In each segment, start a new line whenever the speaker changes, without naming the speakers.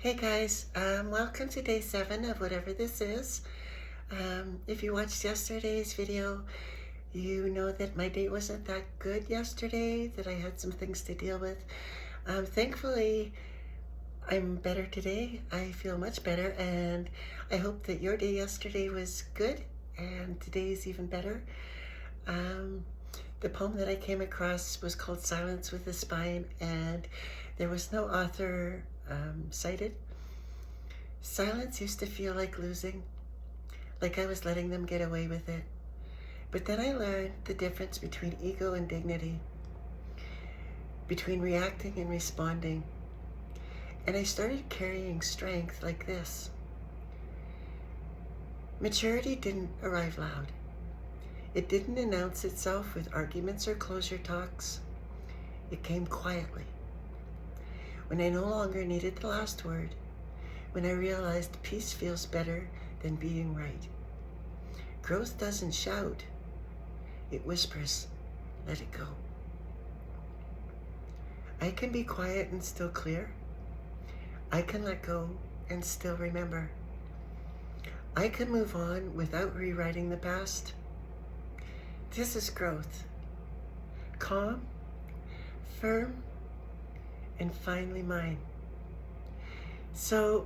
Hey guys, welcome to day 7 of whatever this is. If you watched yesterday's video, you know that my day wasn't that good yesterday, that I had some things to deal with. Thankfully, I'm better today. I feel much better, and I hope that your day yesterday was good and today's even better. The poem that I came across was called Silence with a Spine, and there was no author cited. Silence used to feel like losing, like I was letting them get away with it. But then I learned the difference between ego and dignity, between reacting and responding. And I started carrying strength like this. Maturity didn't arrive loud. It didn't announce itself with arguments or closure talks. It came quietly, when I no longer needed the last word, when I realized peace feels better than being right. Growth doesn't shout, it whispers, let it go. I can be quiet and still clear. I can let go and still remember. I can move on without rewriting the past. This is growth. Calm, firm, and finally mine. So,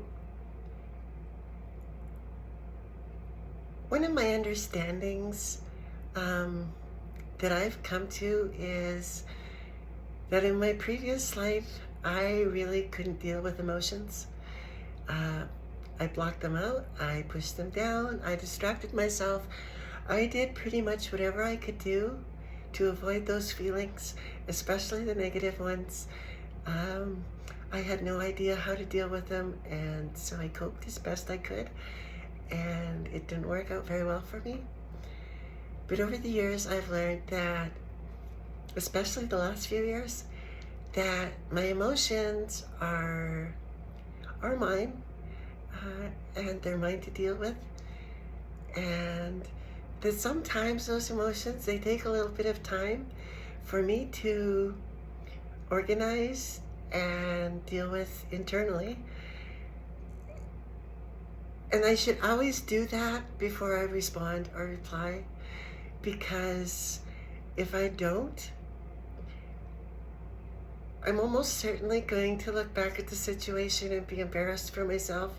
one of my understandings that I've come to is that in my previous life, I really couldn't deal with emotions. I blocked them out, I pushed them down, I distracted myself. I did pretty much whatever I could do to avoid those feelings, especially the negative ones. I had no idea how to deal with them, and so I coped as best I could, and it didn't work out very well for me. But over the years, I've learned that, especially the last few years, that my emotions are mine, and they're mine to deal with, and that sometimes those emotions, they take a little bit of time for me to organize and deal with internally. And I should always do that before I respond or reply, because if I don't, I'm almost certainly going to look back at the situation and be embarrassed for myself,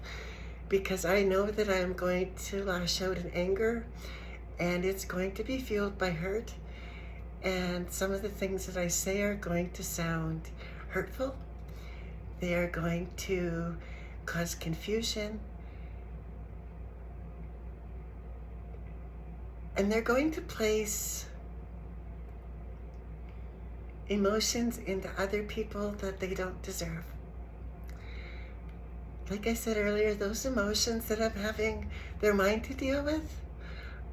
because I know that I'm going to lash out in anger, and it's going to be fueled by hurt. And some of the things that I say are going to sound hurtful. They are going to cause confusion. And they're going to place emotions into other people that they don't deserve. Like I said earlier, those emotions that I'm having, they're mine to deal with.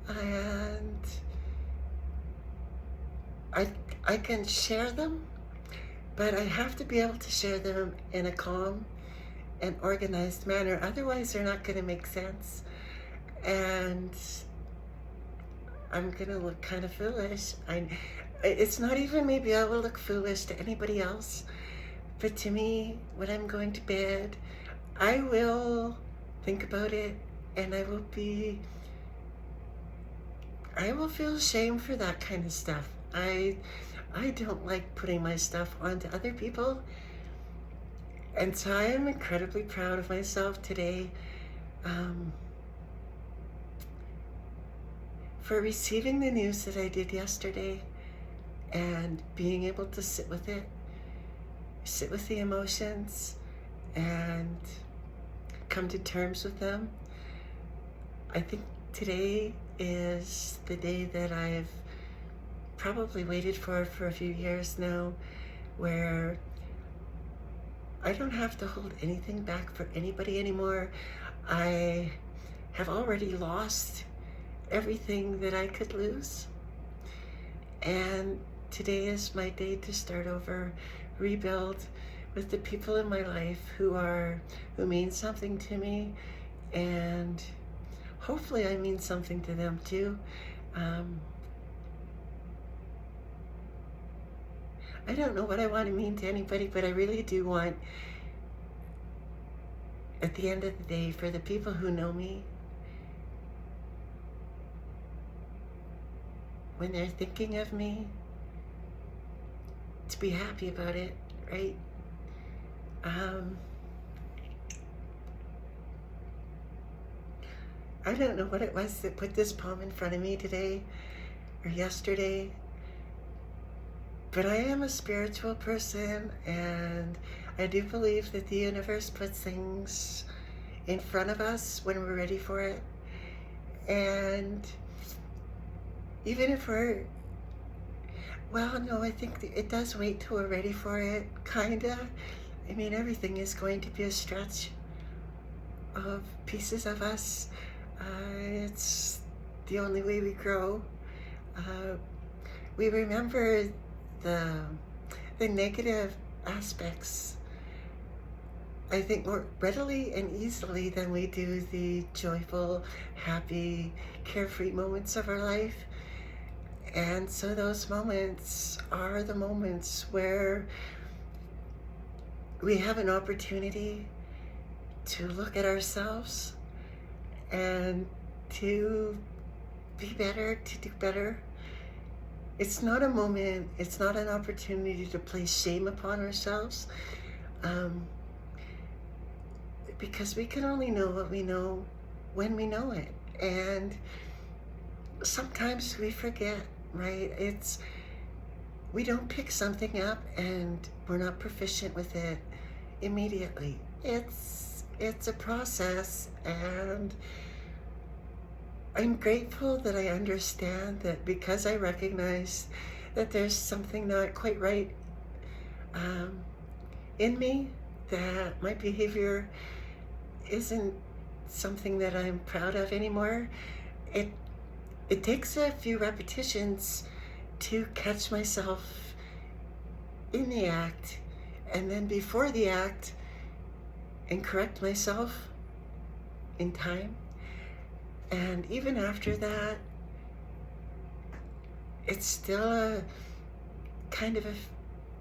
And I can share them, but I have to be able to share them in a calm and organized manner. Otherwise, they're not going to make sense. And I'm going to look kind of foolish. It's not even maybe I will look foolish to anybody else, but to me, when I'm going to bed, I will think about it, and I will feel shame for that kind of stuff. I don't like putting my stuff onto other people, and so I am incredibly proud of myself today for receiving the news that I did yesterday and being able to sit with it, sit with the emotions, and come to terms with them. I think today is the day that I've probably waited for a few years now, where I don't have to hold anything back for anybody anymore. I have already lost everything that I could lose, and today is my day to start over, rebuild with the people in my life who mean something to me, and hopefully I mean something to them too. I don't know what I want to mean to anybody, but I really do want at the end of the day, for the people who know me, when they're thinking of me, to be happy about it, right? Um, I don't know what it was that put this poem in front of me today or yesterday, but I am a spiritual person, and I do believe that the universe puts things in front of us when we're ready for it. And even if we're, well, no, I think it does wait till we're ready for it, kinda. I mean, everything is going to be a stretch of pieces of us. It's the only way we grow. Uh, we remember the negative aspects, I think, more readily and easily than we do the joyful, happy, carefree moments of our life. And so those moments are the moments where we have an opportunity to look at ourselves and to be better, to do better. It's not a moment, it's not an opportunity to place shame upon ourselves, because we can only know what we know when we know it. And sometimes we forget, right? We don't pick something up and we're not proficient with it immediately. It's a process, and I'm grateful that I understand that, because I recognize that there's something not quite right in me, that my behavior isn't something that I'm proud of anymore. It takes a few repetitions to catch myself in the act, and then before the act, and correct myself in time. And even after that, it's still a kind of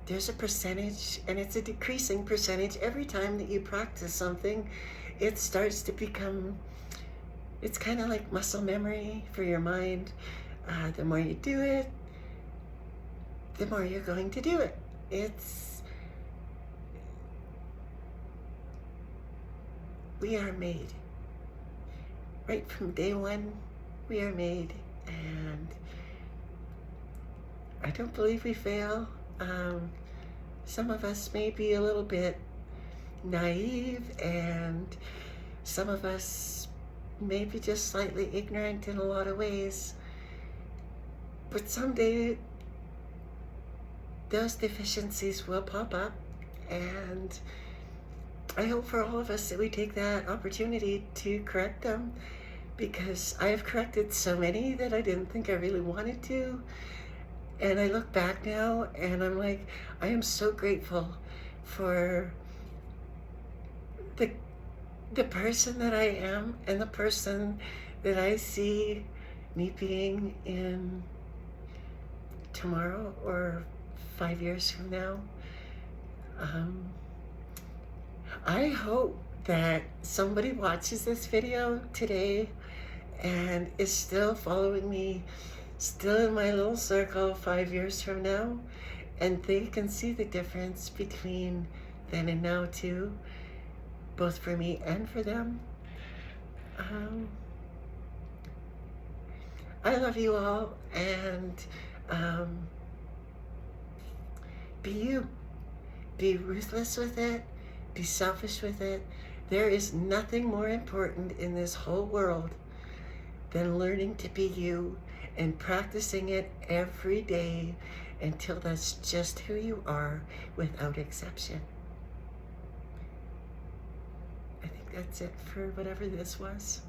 there's a percentage, and it's a decreasing percentage. Every time that you practice something, it starts to become, it's kind of like muscle memory for your mind. The more you do it, the more you're going to do it. We are made. Right from day one, we are made, and I don't believe we fail. Some of us may be a little bit naive, and some of us may be just slightly ignorant in a lot of ways. But someday, those deficiencies will pop up, and I hope for all of us that we take that opportunity to correct them, because I have corrected so many that I didn't think I really wanted to. And I look back now and I'm like, I am so grateful for the person that I am, and the person that I see me being in tomorrow or 5 years from now. I hope that somebody watches this video today and is still following me, still in my little circle 5 years from now, and they can see the difference between then and now too, both for me and for them. I love you all, and be you. Be ruthless with it. Be selfish with it. There is nothing more important in this whole world than learning to be you and practicing it every day until that's just who you are, without exception. I think that's it for whatever this was.